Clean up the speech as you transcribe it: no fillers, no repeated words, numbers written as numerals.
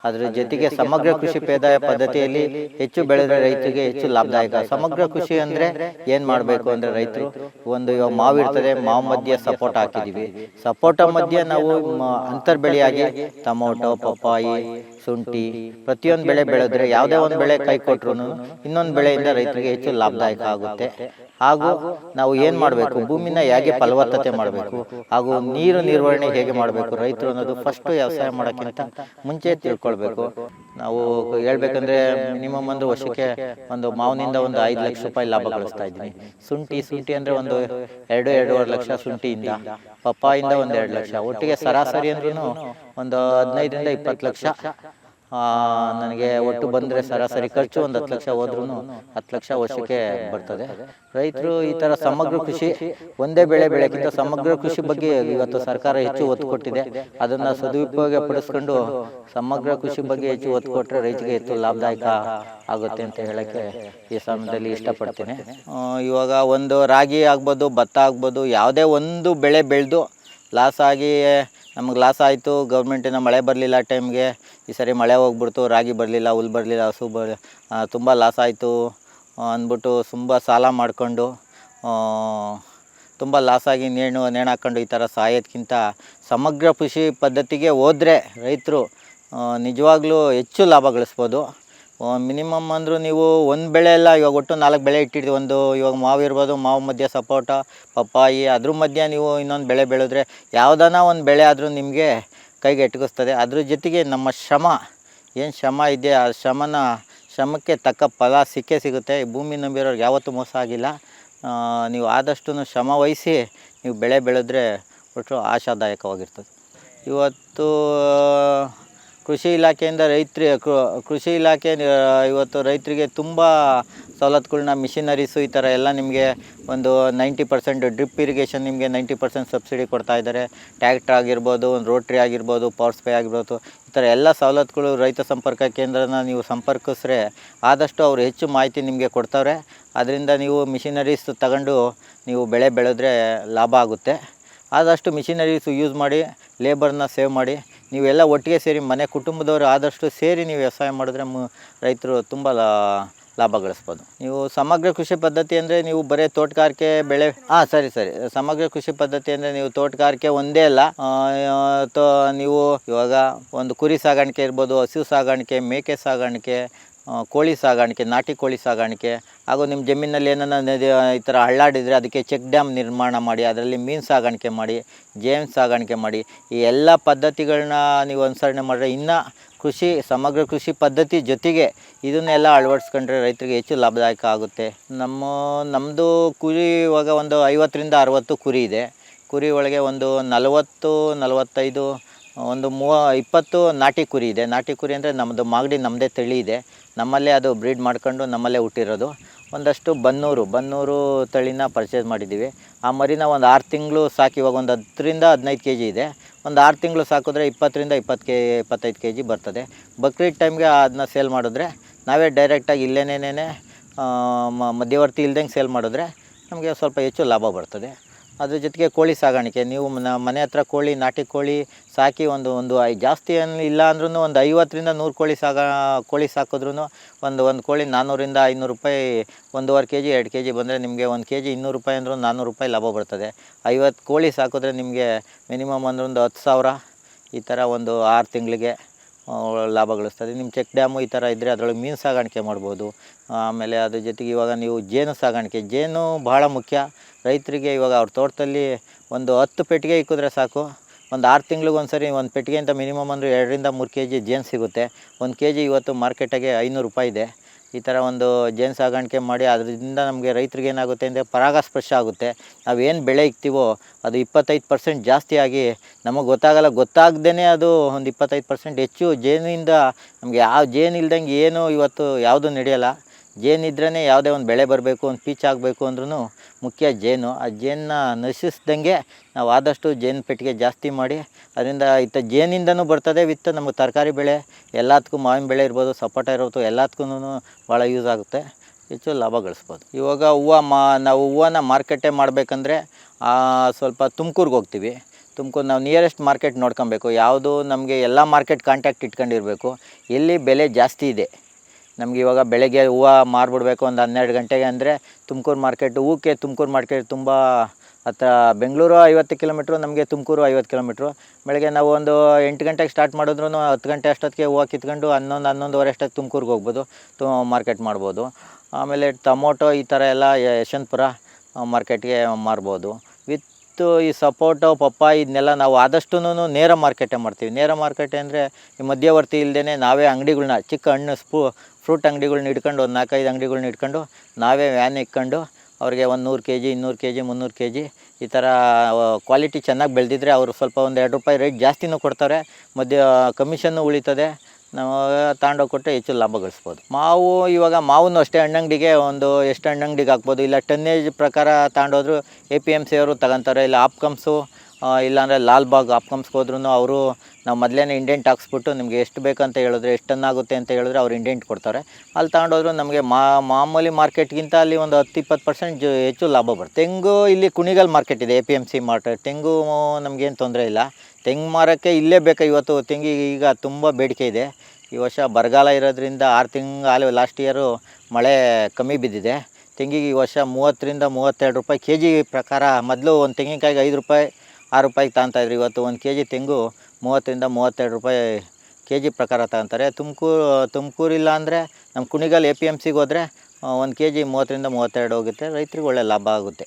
ಅದರ ಜೊತೆಗೆ ಸಮಗ್ರ ಕೃಷಿ ಬೇಸಾಯ ಪದ್ಧತಿಯಲ್ಲಿ ಹೆಚ್ಚು ಬೆಳೆದ ರೈತರಿಗೆ ಹೆಚ್ಚು ಲಾಭದಾಯಕ. ಸಮಗ್ರ ಕೃಷಿ ಅಂದ್ರೆ ಏನ್ ಮಾಡಬೇಕು ಅಂದ್ರೆ ರೈತರು ಒಂದು ಇವಾಗ ಮಾವು ಇರ್ತದೆ, ಮಾವು ಮಧ್ಯೆ ಸಪೋಟ ಹಾಕಿದೀವಿ, ಸಪೋಟ ಮಧ್ಯೆ ನಾವು ಅಂತರ್ ಬೆಳೆಯಾಗಿ ಟೊಮೊಟೊ, ಪಪ್ಪಾಯಿ, ಶುಂಠಿ ಪ್ರತಿಯೊಂದು ಬೆಳೆ ಬೆಳೆದ್ರೆ ಯಾವುದೇ ಒಂದು ಬೆಳೆ ಕೈ ಕೊಟ್ರು ಇನ್ನೊಂದು ಬೆಳೆಯಿಂದ ರೈತರಿಗೆ ಹೆಚ್ಚು ಲಾಭದಾಯಕ ಆಗುತ್ತೆ. ಹಾಗೂ ನಾವು ಏನ್ ಮಾಡಬೇಕು, ಭೂಮಿನ ಹೇಗೆ ಫಲವತ್ತತೆ ಮಾಡಬೇಕು ಹಾಗೂ ನೀರು ನಿರ್ವಹಣೆ ಹೇಗೆ ಮಾಡಬೇಕು ರೈತರು ಅನ್ನೋದು ಫಸ್ಟ್ ವ್ಯವಸಾಯ ಮಾಡೋಕ್ಕಿಂತ ಮುಂಚೆ ತಿಳ್ಕೊಳ್ಬೇಕು. ನಾವು ಹೇಳ್ಬೇಕಂದ್ರೆ ಮಿನಿಮಮ್ ಒಂದು ವರ್ಷಕ್ಕೆ ಒಂದು ಮಾವಿನಿಂದ ಒಂದು 5 ಲಕ್ಷ ರೂಪಾಯಿ ಲಾಭ ಗಳಿಸ್ತಾ ಇದ್ದೀನಿ. ಶುಂಠಿ ಅಂದ್ರೆ ಒಂದು 2-2.5 ಲಕ್ಷ ಶುಂಠಿಯಿಂದ, ಪಪ್ಪಾಯಿಂದ ಒಂದು 2 ಲಕ್ಷ, ಒಟ್ಟಿಗೆ ಸರಾಸರಿ ಅಂದ್ರೂ ಒಂದು 15ರಿಂದ 20 ಲಕ್ಷ ನನಗೆ ಒಟ್ಟು ಬಂದರೆ ಸರಾಸರಿ ಖರ್ಚು ಒಂದು 10 ಲಕ್ಷ ಹೋದ್ರೂ 10 ಲಕ್ಷ ವರ್ಷಕ್ಕೆ ಬರ್ತದೆ. ರೈತರು ಈ ಥರ ಸಮಗ್ರ ಕೃಷಿ ಒಂದೇ ಬೆಳೆ ಬೆಳೆಯಕ್ಕಿಂತ ಸಮಗ್ರ ಕೃಷಿ ಬಗ್ಗೆ ಇವತ್ತು ಸರ್ಕಾರ ಹೆಚ್ಚು ಒತ್ತು ಕೊಟ್ಟಿದೆ. ಅದನ್ನು ಸದುಪಯೋಗ ಪಡಿಸ್ಕೊಂಡು ಸಮಗ್ರ ಕೃಷಿ ಬಗ್ಗೆ ಹೆಚ್ಚು ಒತ್ತು ಕೊಟ್ಟರೆ ರೈತರಿಗೆ ಹೆಚ್ಚು ಲಾಭದಾಯಕ ಆಗುತ್ತೆ ಅಂತ ಹೇಳೋಕ್ಕೆ ಈ ಸಮಯದಲ್ಲಿ ಇಷ್ಟಪಡ್ತೀನಿ. ಇವಾಗ ಒಂದು ರಾಗಿ ಆಗ್ಬೋದು, ಭತ್ತ ಆಗ್ಬೋದು, ಯಾವುದೇ ಒಂದು ಬೆಳೆ ಬೆಳೆದು ಲಾಸ್ ಆಗಿ ನಮಗೆ ಲಾಸ್ ಆಯಿತು, ಗೌರ್ಮೆಂಟಿನ ಮಳೆ ಬರಲಿಲ್ಲ ಟೈಮ್ಗೆ, ಈ ಸರಿ ಮಳೆ ಹೋಗ್ಬಿಡ್ತು, ರಾಗಿ ಬರಲಿಲ್ಲ, ಹುಲ್ ಬರಲಿಲ್ಲ, ತುಂಬ ಲಾಸ್ ಆಯಿತು ಅಂದ್ಬಿಟ್ಟು ತುಂಬ ಸಾಲ ಮಾಡಿಕೊಂಡು ತುಂಬ ಲಾಸಾಗಿ ನೇಣು ಹಾಕ್ಕೊಂಡು ಈ ಥರ ಸಾಯೋದಕ್ಕಿಂತ ಸಮಗ್ರ ಕೃಷಿ ಪದ್ಧತಿಗೆ ಹೋದರೆ ರೈತರು ನಿಜವಾಗ್ಲೂ ಹೆಚ್ಚು ಲಾಭ ಗಳಿಸ್ಬೋದು. ಮಿನಿಮಮ್ ಅಂದರೂ ನೀವು ಒಂದು ಬೆಳೆ ಎಲ್ಲ ಇವಾಗ ಒಟ್ಟು 4 ಬೆಳೆ ಇಟ್ಟಿರ್ತೀವಿ. ಒಂದು ಇವಾಗ ಮಾವು ಇರ್ಬೋದು, ಮಾವು ಮಧ್ಯೆ ಸಪೋಟ, ಪಪ್ಪಾಯಿ, ಅದ್ರ ಮಧ್ಯೆ ನೀವು ಇನ್ನೊಂದು ಬೆಳೆ ಬೆಳೆದ್ರೆ ಯಾವುದಾನ ಒಂದು ಬೆಳೆ ಆದರೂ ನಿಮಗೆ ಕೈಗೆ ಎಟಕಿಸ್ತದೆ. ಅದ್ರ ಜೊತೆಗೆ ನಮ್ಮ ಏನು ಶ್ರಮ ಇದೆ ಆ ಶ್ರಮಕ್ಕೆ ತಕ್ಕ ಫಲ ಸಿಗುತ್ತೆ. ಭೂಮಿ ನಂಬಿರೋರ್ಗೆ ಯಾವತ್ತೂ ಮೋಸ ಆಗಿಲ್ಲ. ನೀವು ಆದಷ್ಟು ಶ್ರಮ ವಹಿಸಿ ನೀವು ಬೆಳೆ ಬೆಳೆದ್ರೆ ಒಟ್ಟು ಆಶಾದಾಯಕವಾಗಿರ್ತದೆ. ಇವತ್ತು ಕೃಷಿ ಇಲಾಖೆಯಿಂದ ಕೃಷಿ ಇಲಾಖೆ ಇವತ್ತು ರೈತರಿಗೆ ತುಂಬ ಸವಲತ್ತುಗಳನ್ನ, ಮಿಷಿನರೀಸು ಈ ಥರ ಎಲ್ಲ ನಿಮಗೆ ಒಂದು 90% ಡ್ರಿಪ್ ಇರಿಗೇಷನ್ ನಿಮಗೆ 90% ಸಬ್ಸಿಡಿ ಕೊಡ್ತಾ ಇದ್ದಾರೆ. ಟ್ಯಾಕ್ಟ್ರ್ ಆಗಿರ್ಬೋದು, ಒಂದು ರೋಟ್ರಿ ಆಗಿರ್ಬೋದು, ಪವರ್ ಸ್ಪ್ರೇ ಆಗಿರ್ಬೋದು, ಈ ಥರ ಎಲ್ಲ ಸವಲತ್ತುಗಳು ರೈತ ಸಂಪರ್ಕ ಕೇಂದ್ರನ ನೀವು ಸಂಪರ್ಕಿಸ್ರೆ ಆದಷ್ಟು ಅವರು ಹೆಚ್ಚು ಮಾಹಿತಿ ನಿಮಗೆ ಕೊಡ್ತಾರೆ. ಅದರಿಂದ ನೀವು ಮಿಷಿನರೀಸ್ ತಗೊಂಡು ನೀವು ಬೆಳೆ ಬೆಳೆದ್ರೆ ಲಾಭ ಆಗುತ್ತೆ. ಆದಷ್ಟು ಮಿಷಿನರೀಸು ಯೂಸ್ ಮಾಡಿ, ಲೇಬರ್ನ ಸೇವ್ ಮಾಡಿ, ನೀವೆಲ್ಲ ಒಟ್ಟಿಗೆ ಸೇರಿ ಮನೆ ಕುಟುಂಬದವರು ಆದಷ್ಟು ಸೇರಿ ನೀವು ವ್ಯವಸಾಯ ಮಾಡಿದ್ರೆ ರೈತರು ತುಂಬ ಲಾಭ ಗಳಿಸ್ಬೋದು. ನೀವು ಸಮಗ್ರ ಕೃಷಿ ಪದ್ಧತಿ ಅಂದರೆ ನೀವು ಬರೀ ತೋಟಗಾರಿಕೆ ಬೆಳೆ ಸರಿ ಸಮಗ್ರ ಕೃಷಿ ಪದ್ಧತಿ ಅಂದರೆ ನೀವು ತೋಟಗಾರಿಕೆ ಒಂದೇ ಅಲ್ಲ. ನೀವು ಇವಾಗ ಒಂದು ಕುರಿ ಸಾಗಾಣಿಕೆ ಇರ್ಬೋದು, ಹಸು ಸಾಗಾಣಿಕೆ, ಮೇಕೆ ಸಾಗಾಣಿಕೆ, ಕೋಳಿ ಸಾಗಾಣಿಕೆ, ನಾಟಿ ಕೋಳಿ ಸಾಗಾಣಿಕೆ, ಹಾಗೂ ನಿಮ್ಮ ಜಮೀನಲ್ಲಿ ಏನನ್ನ ಈ ಥರ ಹಳ್ಳಾಡಿದರೆ ಅದಕ್ಕೆ ಚೆಕ್ ಡ್ಯಾಮ್ ನಿರ್ಮಾಣ ಮಾಡಿ ಅದರಲ್ಲಿ ಮೀನು ಸಾಗಾಣಿಕೆ ಮಾಡಿ, ಜೇನು ಸಾಗಾಣಿಕೆ ಮಾಡಿ, ಈ ಎಲ್ಲ ಪದ್ಧತಿಗಳನ್ನ ನೀವು ಅನುಸರಣೆ ಮಾಡಿದ್ರೆ ಇನ್ನೂ ಸಮಗ್ರ ಕೃಷಿ ಪದ್ಧತಿ ಜೊತೆಗೆ ಇದನ್ನೆಲ್ಲ ಅಳವಡಿಸ್ಕೊಂಡ್ರೆ ರೈತರಿಗೆ ಹೆಚ್ಚು ಲಾಭದಾಯಕ ಆಗುತ್ತೆ. ನಮ್ಮದು ಕುರಿ ಇವಾಗ ಒಂದು 50ರಿಂದ 60 ಕುರಿ ಇದೆ. ಕುರಿ ಒಳಗೆ ಒಂದು 40-45 ಒಂದು 20 ನಾಟಿ ಕುರಿ ಇದೆ. ನಾಟಿ ಕುರಿ ಅಂದರೆ ನಮ್ಮದು ಮಾಗಡಿ ನಮ್ಮದೇ ತಳಿ ಇದೆ, ನಮ್ಮಲ್ಲೇ ಅದು ಬ್ರೀಡ್ ಮಾಡ್ಕೊಂಡು ನಮ್ಮಲ್ಲೇ ಹುಟ್ಟಿರೋದು. ಒಂದಷ್ಟು ಬನ್ನೂರು ತಳಿನ ಪರ್ಚೇಸ್ ಮಾಡಿದ್ದೀವಿ. ಆ ಮರಿನ ಒಂದು 6 ತಿಂಗಳು ಸಾಕಿ ಇವಾಗ ಒಂದು 10ರಿಂದ 15 kg ಇದೆ. ಒಂದು 6 ತಿಂಗಳು ಸಾಕಿದ್ರೆ 20ರಿಂದ 25 kg ಬರ್ತದೆ. ಬಕ್ರೀದ್ ಟೈಮ್ಗೆ ಅದನ್ನ ಸೇಲ್ ಮಾಡಿದ್ರೆ ನಾವೇ ಡೈರೆಕ್ಟಾಗಿ ಇಲ್ಲೇನೇನೇ ಮಧ್ಯವರ್ತಿ ಇಲ್ದಂಗೆ ಸೇಲ್ ಮಾಡಿದ್ರೆ ನಮಗೆ ಸ್ವಲ್ಪ ಹೆಚ್ಚು ಲಾಭ ಬರ್ತದೆ. ಅದ್ರ ಜೊತೆಗೆ ಕೋಳಿ ಸಾಗಾಣಿಕೆ, ನೀವು ಮನೆ ಹತ್ರ ನಾಟಿ ಕೋಳಿ ಸಾಕಿ ಒಂದು ಜಾಸ್ತಿ ಏನು ಇಲ್ಲ ಅಂದ್ರೂ ಒಂದು 50ರಿಂದ 100 ಕೋಳಿ ಸಾಕಿದ್ರೂ ಒಂದು ಕೋಳಿ 400ರಿಂದ 500 ರೂಪಾಯಿ, 1.5 kg 2 kg ಬಂದರೆ ನಿಮಗೆ 1 kg 200 ರೂಪಾಯಿ ಅಂದರೂ 400 ರೂಪಾಯಿ ಲಾಭ ಬರ್ತದೆ. 50 ಕೋಳಿ ಸಾಕಿದ್ರೆ ನಿಮಗೆ ಮಿನಿಮಮ್ ಅಂದ್ರೆ ಒಂದು 10,000 ಈ ಥರ ಒಂದು 6 ತಿಂಗಳಿಗೆ ಲಾಭ ಗಳಿಸ್ತದೆ. ನಿಮ್ಮ ಚೆಕ್ ಡ್ಯಾಮು ಈ ಥರ ಇದ್ದರೆ ಅದರೊಳಗೆ ಮೀನು ಸಾಗಾಣಿಕೆ ಮಾಡ್ಬೋದು. ಆಮೇಲೆ ಅದ್ರ ಜೊತೆಗೆ ಇವಾಗ ನೀವು ಜೇನು ಸಾಗಾಣಿಕೆ, ಜೇನು ಭಾಳ ಮುಖ್ಯ ರೈತರಿಗೆ. ಇವಾಗ ಅವ್ರ ತೋಟದಲ್ಲಿ ಒಂದು 10 ಪೆಟ್ಟಿಗೆ ಇಕ್ಕಿದ್ರೆ ಸಾಕು, ಒಂದು 6 ತಿಂಗಳಿಗೊಂದು ಸರಿ ಒಂದು ಪೆಟ್ಟಿಗೆಯಿಂದ ಮಿನಿಮಮ್ ಅಂದರೆ 2ರಿಂದ 3 kg ಜೇನು ಸಿಗುತ್ತೆ. 1 kg ಇವತ್ತು ಮಾರ್ಕೆಟಾಗೆ 500 ರೂಪಾಯಿ ಇದೆ. ಈ ಥರ ಒಂದು ಜೇನು ಸಾಗಾಣಿಕೆ ಮಾಡಿ ಅದರಿಂದ ನಮಗೆ ರೈತರಿಗೆ ಏನಾಗುತ್ತೆ ಅಂದರೆ ಪರಾಗಸ್ಪರ್ಶ ಆಗುತ್ತೆ. ನಾವೇನು ಬೆಳೆ ಇಕ್ತೀವೋ ಅದು 25% ಜಾಸ್ತಿ ಆಗಿ ನಮಗೆ ಗೊತ್ತಾಗ್ದೇ ಅದು ಒಂದು 25% ಹೆಚ್ಚು ಜೇನಿಂದ ನಮಗೆ ಯಾವ ಜೇನು ಇಲ್ದಂಗೆ ಏನು ಇವತ್ತು ಯಾವುದು ನಡೆಯಲ್ಲ. ಜೇನಿದ್ರೇ ಯಾವುದೇ ಒಂದು ಬೆಳೆ ಬರಬೇಕು, ಒಂದು ಪೀಚ್ ಆಗಬೇಕು ಅಂದ್ರೂ ಮುಖ್ಯ ಜೇನು. ಆ ಜೇನನ್ನ ನಶಿಸ್ದಂಗೆ ನಾವು ಆದಷ್ಟು ಜೇನು ಪೆಟ್ಟಿಗೆ ಜಾಸ್ತಿ ಮಾಡಿ ಅದರಿಂದ ಜೇನಿಂದನೂ ಬರ್ತದೆ, ವಿತ್ ನಮಗೆ ತರಕಾರಿ ಬೆಳೆ ಎಲ್ಲದಕ್ಕೂ, ಮಾವಿನ ಬೆಳೆ ಇರ್ಬೋದು, ಸಪೋಟ ಇರ್ಬೋದು, ಎಲ್ಲದಕ್ಕೂ ಭಾಳ ಯೂಸ್ ಆಗುತ್ತೆ, ಹೆಚ್ಚು ಲಾಭ ಗಳಿಸ್ಬೋದು. ಇವಾಗ ನಾವು ಹೂವನ್ನ ಮಾರ್ಕೆಟೇ ಮಾಡಬೇಕಂದ್ರೆ ಸ್ವಲ್ಪ ತುಮಕೂರಿಗೆ ಹೋಗ್ತೀವಿ. ತುಮಕೂರು ನಾವು ನಿಯರೆಸ್ಟ್ ಮಾರ್ಕೆಟ್ ನೋಡ್ಕೊಬೇಕು, ಯಾವುದು ನಮಗೆ ಎಲ್ಲ ಮಾರ್ಕೆಟ್ ಕಾಂಟ್ಯಾಕ್ಟ್ ಇಟ್ಕೊಂಡಿರಬೇಕು, ಎಲ್ಲಿ ಬೆಲೆ ಜಾಸ್ತಿ ಇದೆ. ನಮಗೆ ಇವಾಗ ಬೆಳಗ್ಗೆ ಹೂವು ಮಾರ್ಬಿಡ್ಬೇಕು ಒಂದು 12 ಗಂಟೆಗೆ ಅಂದರೆ ತುಮಕೂರು ಮಾರ್ಕೆಟ್, ಹೂಕ್ಕೆ ತುಮಕೂರು ಮಾರ್ಕೆಟ್ ತುಂಬ ಹತ್ರ. ಬೆಂಗಳೂರು 50 ಕಿಲೋಮೀಟ್ರು, ನಮಗೆ ತುಮಕೂರು 50 ಕಿಲೋಮೀಟ್ರು. ಬೆಳಗ್ಗೆ ನಾವು ಒಂದು 8 ಗಂಟೆಗೆ ಸ್ಟಾರ್ಟ್ ಮಾಡಿದ್ರು 10 ಗಂಟೆ ಅಷ್ಟೊತ್ತಿಗೆ ಹೂವು ಕಿತ್ಕೊಂಡು 11-11:30 ಅಷ್ಟೊತ್ತಿಗೆ ತುಮಕೂರಿಗೆ ಹೋಗ್ಬೋದು, ಮಾರ್ಕೆಟ್ ಮಾಡ್ಬೋದು. ಆಮೇಲೆ ಟೊಮೊಟೊ ಈ ಥರ ಎಲ್ಲ ಯಶವಂತಪುರ ಮಾರ್ಕೆಟ್ಗೆ ಮಾರ್ಬೋದು. ವಿತ್ ಈ ಸಪೋಟೊ ಪಪ್ಪಾಯಿ ಇದನ್ನೆಲ್ಲ ನಾವು ಆದಷ್ಟು ನೇರ ಮಾರ್ಕೆಟೇ ಮಾಡ್ತೀವಿ. ನೇರ ಮಾರ್ಕೆಟ್ ಅಂದರೆ ಈ ಮಧ್ಯವರ್ತಿ ಇಲ್ಲದೇ ನಾವೇ ಅಂಗಡಿಗಳ್ನ, ಚಿಕ್ಕ ಹಣ್ಣು ಫ್ರೂಟ್ ಅಂಗಡಿಗಳ್ನ ಇಟ್ಕೊಂಡು, ಒಂದು 4-5 ಅಂಗಡಿಗಳ್ನ ಇಟ್ಕೊಂಡು ನಾವೇ ವ್ಯಾನ್ ಇಟ್ಕೊಂಡು ಅವ್ರಿಗೆ 100 K G, 200 K G, 300 K G ಈ ಥರ ಕ್ವಾಲಿಟಿ ಚೆನ್ನಾಗಿ ಬೆಳೆದಿದ್ರೆ ಅವರು ಸ್ವಲ್ಪ ಒಂದು 2 ರೂಪಾಯಿ ರೇಟ್ ಜಾಸ್ತಿನೂ ಕೊಡ್ತಾರೆ, ಕಮಿಷನ್ನು ಉಳಿತದೆ. ನಾವು ತಗೊಂಡೋಗಿ ಕೊಟ್ಟರೆ ಹೆಚ್ಚು ಲಾಭ ಗಳಿಸ್ಬೋದು. ಮಾವು ಇವಾಗ ಮಾವನ್ನು ಅಷ್ಟೇ ಹಣ್ಣಂಗಡಿಗೆ ಎಷ್ಟು ಹಣ್ಣಂಗಡಿಗೆ ಹಾಕ್ಬೋದು, ಇಲ್ಲ ಟನ್ನೇಜ್ ಪ್ರಕಾರ ತಗೊಂಡೋದ್ರು APMC ಅವರು ತಗೊತಾರೆ. ಇಲ್ಲ ಆಪ್ಕಮ್ಸು, ಇಲ್ಲಾಂದರೆ ಲಾಲ್ಬಾಗ್ ಆಪ್ಕಮ್ಸ್ಗೆ ಹೋದ್ರೂ ಅವರು ನಾವು ಮೊದಲೇ ಇಂಡೆಂಟ್ ಹಾಕ್ಸ್ಬಿಟ್ಟು ನಿಮಗೆ ಎಷ್ಟು ಬೇಕಂತ ಹೇಳಿದ್ರೆ, ಎಷ್ಟು ಟನ್ ಆಗುತ್ತೆ ಅಂತ ಹೇಳಿದ್ರೆ ಅವ್ರು ಇಂಡೆಂಟ್ ಕೊಡ್ತಾರೆ. ಅಲ್ಲಿ ತಗೊಂಡೋದ್ರು ನಮಗೆ ಮಾಮೂಲಿ ಮಾರ್ಕೆಟ್ಗಿಂತ ಅಲ್ಲಿ ಒಂದು 10-20% ಹೆಚ್ಚು ಲಾಭ ಬರುತ್ತೆ. ತೆಂಗು ಇಲ್ಲಿ ಕುಣಿಗಲ್ ಮಾರ್ಕೆಟ್ ಇದೆ, APMC ಮಾರ್ಕೆಟ್. ತೆಂಗು ನಮಗೇನು ತೊಂದರೆ ಇಲ್ಲ, ತೆಂಗು ಮಾರೋಕ್ಕೆ ಇಲ್ಲೇ ಬೇಕಾ. ಇವತ್ತು ತೆಂಗಿಗೆ ಈಗ ತುಂಬ ಬೇಡಿಕೆ ಇದೆ. ಈ ವರ್ಷ ಬರಗಾಲ ಇರೋದ್ರಿಂದ 6 ತಿಂಗಳು ಲಾಸ್ಟ್ ಇಯರು ಮಳೆ ಕಮ್ಮಿ ಬಿದ್ದಿದೆ. ತೆಂಗಿಗೆ ಈ ವರ್ಷ 30-32 ರೂಪಾಯಿ ಕೆ ಜಿ ಪ್ರಕಾರ. ಮೊದಲು ಒಂದು ತೆಂಗಿನಕಾಯಿಗೆ 5 ರೂಪಾಯಿ 6 ರೂಪಾಯಿಗೆ ತಗೊತಾಯಿದ್ರು. ಇವತ್ತು 1 ಕೆ ಜಿ ತೆಂಗು 30-32 ರೂಪಾಯಿ ಕೆ ಜಿ ಪ್ರಕಾರ ತಗೊತಾರೆ. ತುಮಕೂರಿಲ್ಲ ಅಂದರೆ ನಮ್ಮ ಕುಣಿಗಲ್ APMCಗೆ ಹೋದರೆ 1 ಕೆ ಜಿ 30-32 ಹೋಗುತ್ತೆ. ರೈತರಿಗೆ ಒಳ್ಳೆ ಲಾಭ ಆಗುತ್ತೆ.